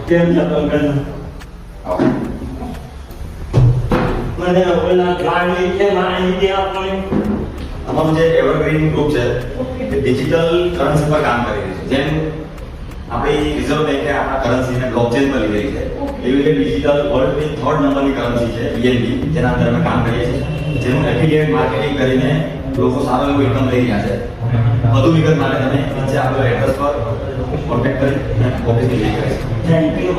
કેમ છો અંકલ? મને ઓલા ગાડી છે માહિતી આપો. અમારું જે એવરગ્રીન ગ્રુપ છે એ ડિજિટલ કરન્સી પર કામ કરી રહ્યું છે. જેમ આપણી રિઝર્વ બેંકે આપણા કરન્સીને બ્લોકચેન પર લીધેલી છે, એવી રીતે ડિજિટલ વર્લ્ડની 3rd નંબરની કરન્સી છે BNB, જેના અંદર અમે કામ કરીએ છીએ, જેનું એફિલિએટ માર્કેટિંગ કરીને લોકો સારો એવો ઇન્કમ લઈ રહ્યા છે. વધુ વિગત માટે તમે નીચે આપેલા એડ્રેસ પર કોન્ટેક્ટ કરી ઓફિસની વિઝિટ કરી શકો. Thank you.